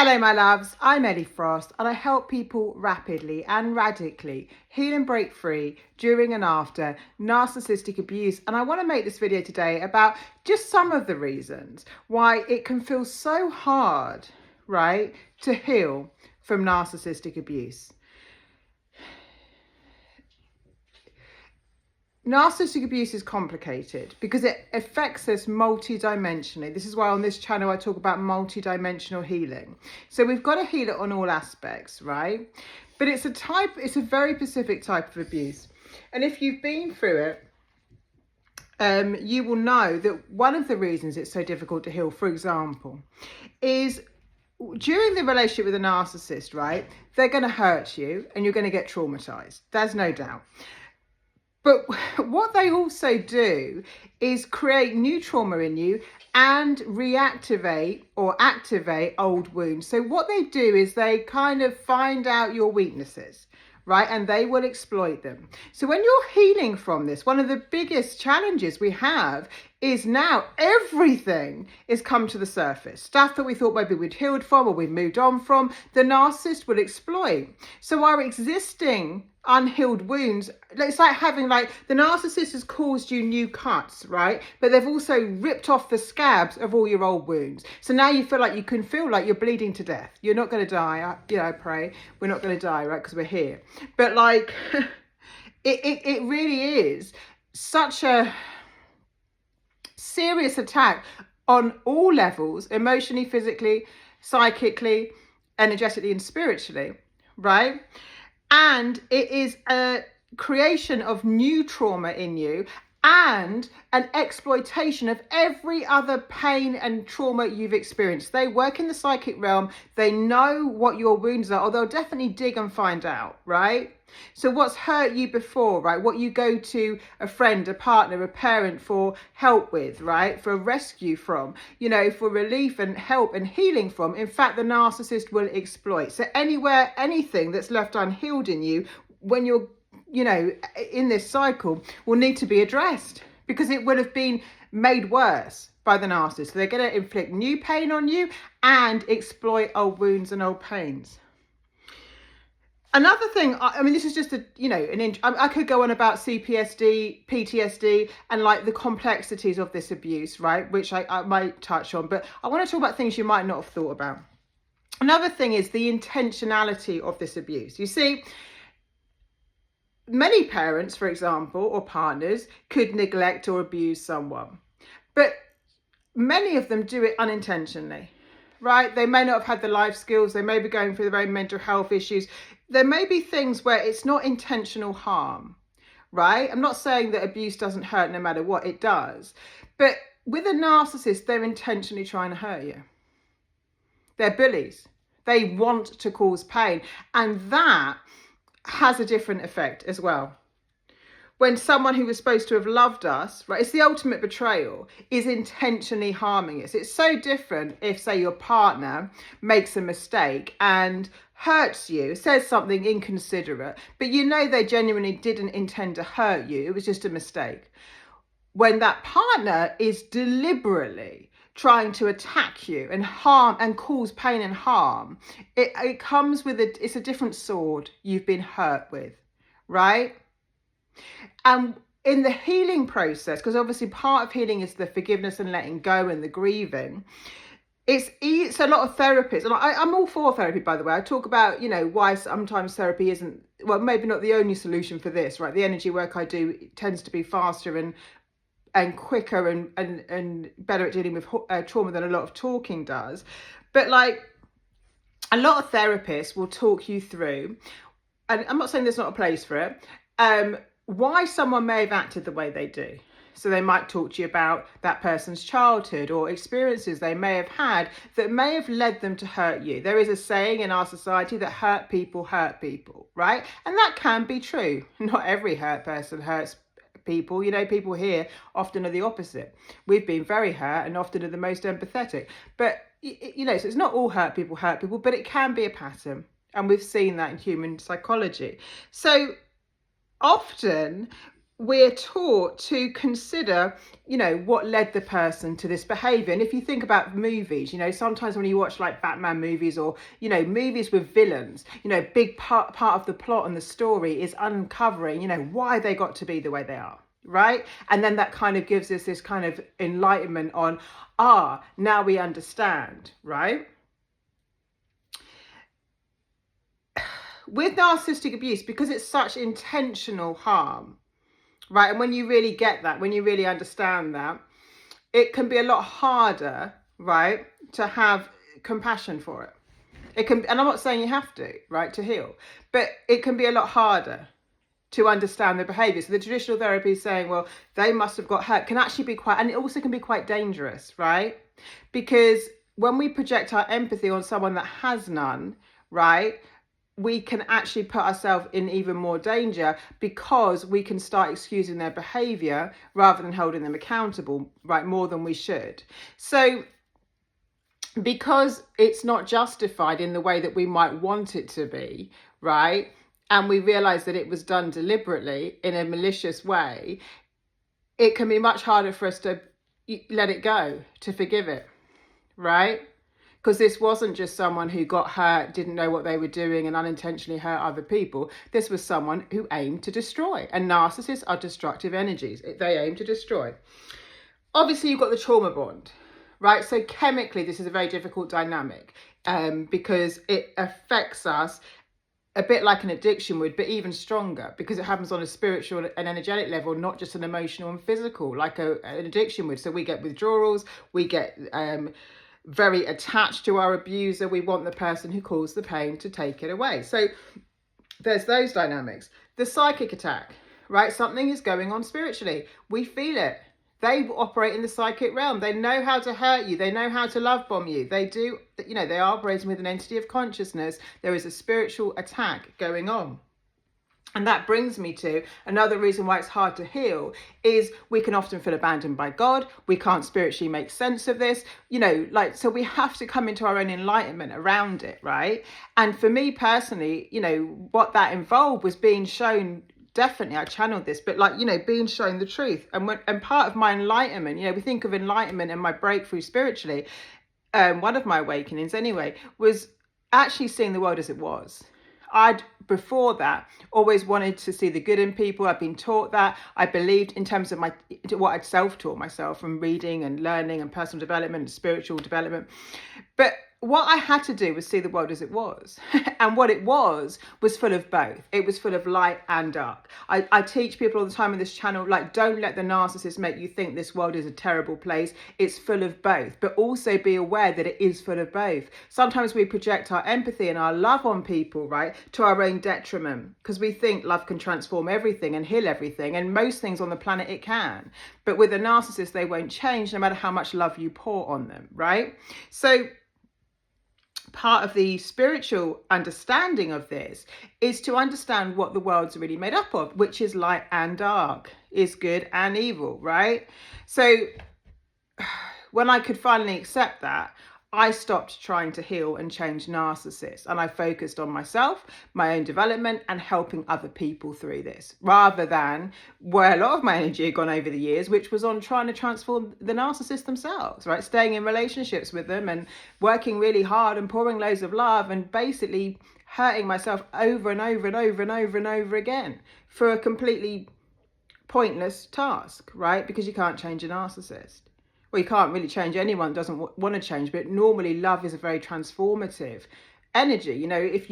Hello my loves, I'm Ellie Frost and I help people rapidly and radically heal and break free during and after narcissistic abuse. And I want to make this video today about just some of the reasons why it can feel so hard, right, to heal from narcissistic abuse. Narcissistic abuse is complicated because it affects us multidimensionally. This is why on this channel I talk about multidimensional healing. So we've got to heal it on all aspects, right? But it's a very specific type of abuse. And if you've been through it, you will know that one of the reasons it's so difficult to heal, for example, is during the relationship with a narcissist, right? They're going to hurt you and you're going to get traumatized. There's no doubt. But what they also do is create new trauma in you and reactivate or activate old wounds. So what they do is they kind of find out your weaknesses, right? And they will exploit them. So when you're healing from this, one of the biggest challenges we have is now everything is come to the surface. Stuff that we thought maybe we'd healed from or we've moved on from, the narcissist will exploit. So our existing unhealed wounds, it's like having the narcissist has caused you new cuts, right? But they've also ripped off the scabs of all your old wounds. So now you feel like you're bleeding to death. You're not going to die. I pray we're not going to die, right? Because we're here. But it really is such a serious attack on all levels, emotionally, physically, psychically, energetically, and spiritually, right? And it is a creation of new trauma in you and an exploitation of every other pain and trauma you've experienced. They work in the psychic realm. They know what your wounds are, or they'll definitely dig and find out, right? So what's hurt you before, right? What you go to a friend, a partner, a parent for help with, right? For rescue from, for relief and help and healing from. In fact, the narcissist will exploit. So anything that's left unhealed in you, when you're, in this cycle, will need to be addressed because it would have been made worse by the narcissist. So they're going to inflict new pain on you and exploit old wounds and old pains. Another thing, this is just I could go on about CPSD, PTSD, and the complexities of this abuse, right? Which I might touch on, but I want to talk about things you might not have thought about. Another thing is the intentionality of this abuse. You see, many parents, for example, or partners could neglect or abuse someone, but many of them do it unintentionally, right? They may not have had the life skills. They may be going through their own mental health issues. There may be things where it's not intentional harm, right? I'm not saying that abuse doesn't hurt no matter what, it does. But with a narcissist, they're intentionally trying to hurt you. They're bullies. They want to cause pain. And that has a different effect as well. When someone who was supposed to have loved us, right, it's the ultimate betrayal, is intentionally harming us. It's so different if, say, your partner makes a mistake and hurts you, says something inconsiderate, but they genuinely didn't intend to hurt you. It was just a mistake. When that partner is deliberately trying to attack you and harm and cause pain and harm, it comes with it's a different sword you've been hurt with, right? And in the healing process, because obviously part of healing is the forgiveness and letting go and the grieving, it's a lot of therapists, and I'm all for therapy, by the way. I talk about, why sometimes therapy isn't, well, maybe not the only solution for this, right? The energy work I do tends to be faster and quicker and better at dealing with trauma than a lot of talking does. But a lot of therapists will talk you through, and I'm not saying there's not a place for it, why someone may have acted the way they do. So they might talk to you about that person's childhood or experiences they may have had that may have led them to hurt you. There is a saying in our society that hurt people, right? And that can be true. Not every hurt person hurts people. People here often are the opposite. We've been very hurt and often are the most empathetic. But, so it's not all hurt people, but it can be a pattern. And we've seen that in human psychology. So often we're taught to consider, what led the person to this behavior. And if you think about movies, sometimes when you watch like Batman movies or, movies with villains, big part of the plot and the story is uncovering, why they got to be the way they are. Right. And then that kind of gives us this kind of enlightenment on, now we understand. Right. With narcissistic abuse, because it's such intentional harm, right? And when you really get that, when you really understand that, it can be a lot harder, right, to have compassion for it. It can, and I'm not saying you have to, right, to heal, but it can be a lot harder to understand the behavior. So the traditional therapy is saying, well, they must have got hurt, can actually be quite, and it also can be quite dangerous, right? Because when we project our empathy on someone that has none, right, we can actually put ourselves in even more danger, because we can start excusing their behavior rather than holding them accountable, right, more than we should. So because it's not justified in the way that we might want it to be, right, and we realize that it was done deliberately in a malicious way, it can be much harder for us to let it go, to forgive it, right? Because this wasn't just someone who got hurt, didn't know what they were doing, and unintentionally hurt other people. This was someone who aimed to destroy. And narcissists are destructive energies. They aim to destroy. Obviously, you've got the trauma bond, right? So chemically, this is a very difficult dynamic because it affects us a bit like an addiction would, but even stronger, because it happens on a spiritual and energetic level, not just an emotional and physical, like an addiction would. So we get withdrawals, we get very attached to our abuser. We want the person who caused the pain to take it away. So there's those dynamics. The psychic attack, right? Something is going on spiritually. We feel it. They operate in the psychic realm. They know how to hurt you. They know how to love bomb you. They do, they are operating with an entity of consciousness. There is a spiritual attack going on. And that brings me to another reason why it's hard to heal is we can often feel abandoned by God. We can't spiritually make sense of this, so we have to come into our own enlightenment around it, right? And for me personally, what that involved was being shown, definitely I channeled this, but being shown the truth. And part of my enlightenment, we think of enlightenment and my breakthrough spiritually, one of my awakenings anyway, was actually seeing the world as it was. I'd, before that, always wanted to see the good in people. I've been taught that. I believed in terms of what I'd self-taught myself from reading and learning and personal development and spiritual development. But what I had to do was see the world as it was. And what it was full of both. It was full of light and dark. I teach people all the time on this channel, don't let the narcissist make you think this world is a terrible place. It's full of both, but also be aware that it is full of both. Sometimes we project our empathy and our love on people, right, to our own detriment, because we think love can transform everything and heal everything. And most things on the planet it can. But with a narcissist, they won't change no matter how much love you pour on them, right? So part of the spiritual understanding of this is to understand what the world's really made up of, which is light and dark, is good and evil, right? So when I could finally accept that, I stopped trying to heal and change narcissists, and I focused on myself, my own development, and helping other people through this, rather than where a lot of my energy had gone over the years, which was on trying to transform the narcissists themselves, right? Staying in relationships with them and working really hard and pouring loads of love and basically hurting myself over and over and over and over and over again for a completely pointless task, right? Because you can't change a narcissist. Well, you can't really change anyone doesn't want to change, but normally love is a very transformative energy. If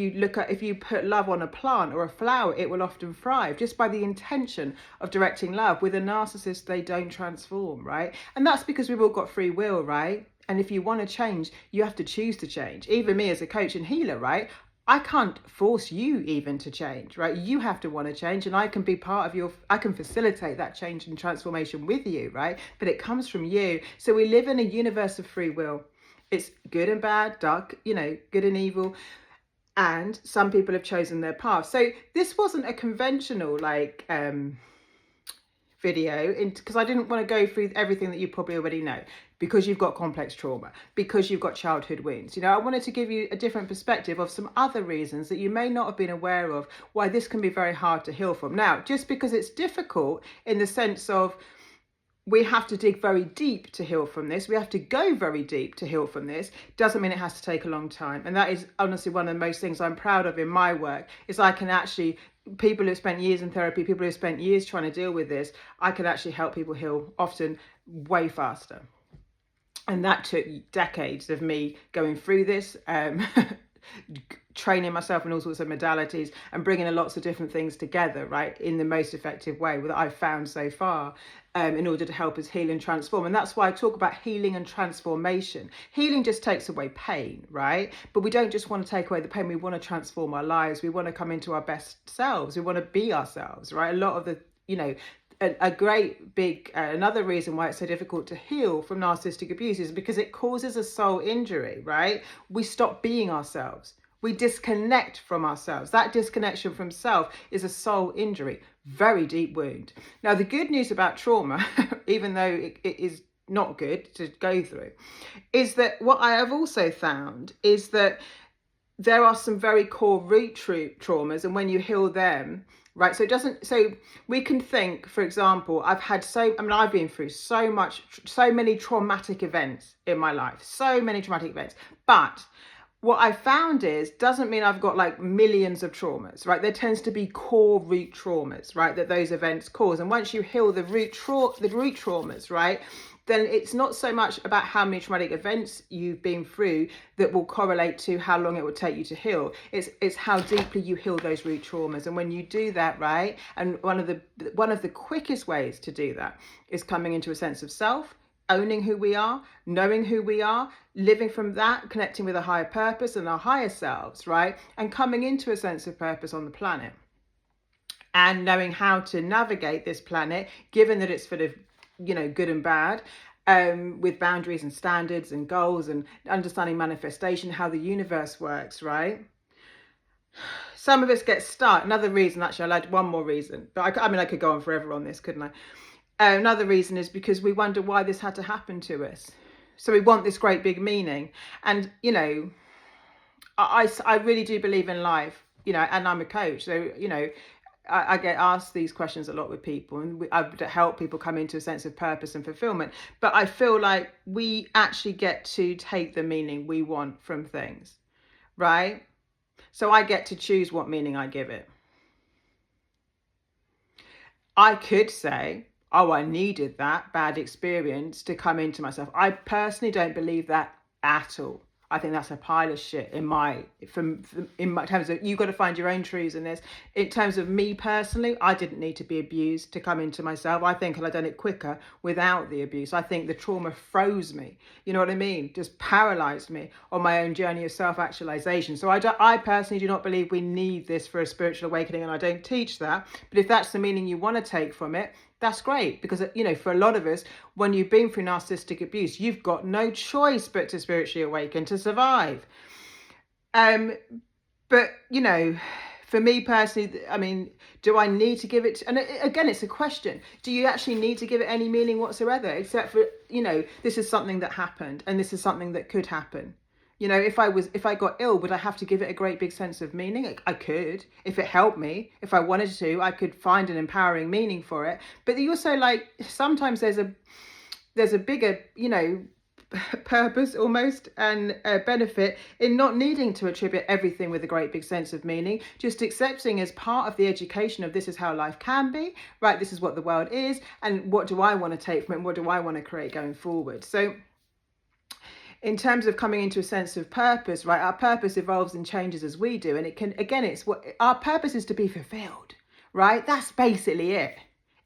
you put love on a plant or a flower, it will often thrive just by the intention of directing love. With a narcissist, they don't transform, right? And that's because we've all got free will, right? And if you want to change, you have to choose to change. Even me as a coach and healer, right? I can't force you even to change, right? You have to want to change, and I can be part of I can facilitate that change and transformation with you, right? But it comes from you. So we live in a universe of free will. It's good and bad, dark, good and evil. And some people have chosen their path. So this wasn't a conventional video, because I didn't want to go through everything that you probably already know. because you've got complex trauma, because you've got childhood wounds. I wanted to give you a different perspective of some other reasons that you may not have been aware of why this can be very hard to heal from. Now, just because it's difficult in the sense of we have to dig very deep to heal from this, we have to go very deep to heal from this, doesn't mean it has to take a long time. And that is honestly one of the most things I'm proud of in my work, is I can actually, people who've spent years in therapy, people who've spent years trying to deal with this, I can actually help people heal often way faster. And that took decades of me going through this, training myself in all sorts of modalities and bringing lots of different things together, right, in the most effective way that I've found so far, in order to help us heal and transform. And that's why I talk about healing and transformation. Healing just takes away pain, right? But we don't just want to take away the pain. We want to transform our lives. We want to come into our best selves. We want to be ourselves, right? A lot of the, a great big another reason why it's so difficult to heal from narcissistic abuse is because it causes a soul injury, right? We stop being ourselves. We disconnect from ourselves. That disconnection from self is a soul injury, very deep wound. Now, the good news about trauma, even though it is not good to go through, is that what I have also found is that there are some very core root traumas, and when you heal them, right, so we can think, for example, I've been through so many traumatic events in my life, but what I found doesn't mean I've got like millions of traumas, right? There tends to be core root traumas, right, that those events cause. And once you heal the root traumas, right, then it's not so much about how many traumatic events you've been through that will correlate to how long it would take you to heal. It's how deeply you heal those root traumas. And when you do that, right, and one of the quickest ways to do that is coming into a sense of self, owning who we are, knowing who we are, living from that, connecting with a higher purpose and our higher selves, right, and coming into a sense of purpose on the planet, and knowing how to navigate this planet, given that it's full of good and bad, with boundaries and standards and goals, and understanding manifestation, how the universe works, right? Some of us get stuck. Another reason, actually, I'll add one more reason, but I could go on forever on this, couldn't I? Another reason is because we wonder why this had to happen to us. So we want this great big meaning. And, I really do believe in life, and I'm a coach. So, I get asked these questions a lot with people, and I help people come into a sense of purpose and fulfillment. But I feel like we actually get to take the meaning we want from things, right? So I get to choose what meaning I give it. I could say, oh, I needed that bad experience to come into myself. I personally don't believe that at all. I think that's a pile of shit in my terms of, you've got to find your own truths in this. In terms of me personally, I didn't need to be abused to come into myself. I think I'd done it quicker without the abuse. I think the trauma froze me. You know what I mean? Just paralyzed me on my own journey of self-actualization. So I personally do not believe we need this for a spiritual awakening, and I don't teach that. But if that's the meaning you want to take from it, that's great, because, for a lot of us, when you've been through narcissistic abuse, you've got no choice but to spiritually awaken to survive. But, for me personally, do I need to give it, and again, it's a question. Do you actually need to give it any meaning whatsoever, except for, this is something that happened, and this is something that could happen. If I got ill, would I have to give it a great big sense of meaning? I could, if it helped me. If I wanted to, I could find an empowering meaning for it. But you also, sometimes there's a bigger, purpose almost, and a benefit in not needing to attribute everything with a great big sense of meaning, just accepting as part of the education of this is how life can be, right? This is what the world is, and what do I want to take from it, and what do I want to create going forward? So in terms of coming into a sense of purpose, right, our purpose evolves and changes as we do. And it can, again, it's what our purpose is, to be fulfilled, right? That's basically it.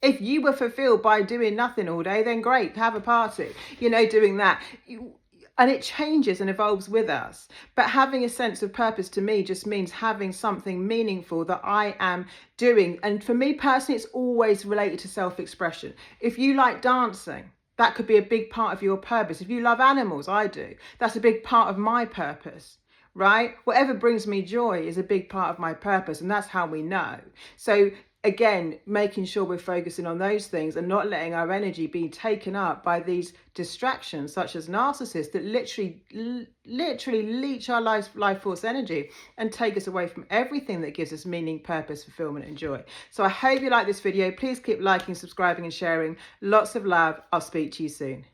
If you were fulfilled by doing nothing all day, then great, have a party, doing that. And it changes and evolves with us. But having a sense of purpose, to me, just means having something meaningful that I am doing. And for me personally, it's always related to self-expression. If you like dancing, that could be a big part of your purpose. If you love animals, I do, that's a big part of my purpose, right? Whatever brings me joy is a big part of my purpose, and that's how we know. So again, making sure we're focusing on those things and not letting our energy be taken up by these distractions such as narcissists that literally leech our life force energy and take us away from everything that gives us meaning, purpose, fulfillment and joy. So I hope you like this video. Please keep liking, subscribing and sharing. Lots of love. I'll speak to you soon.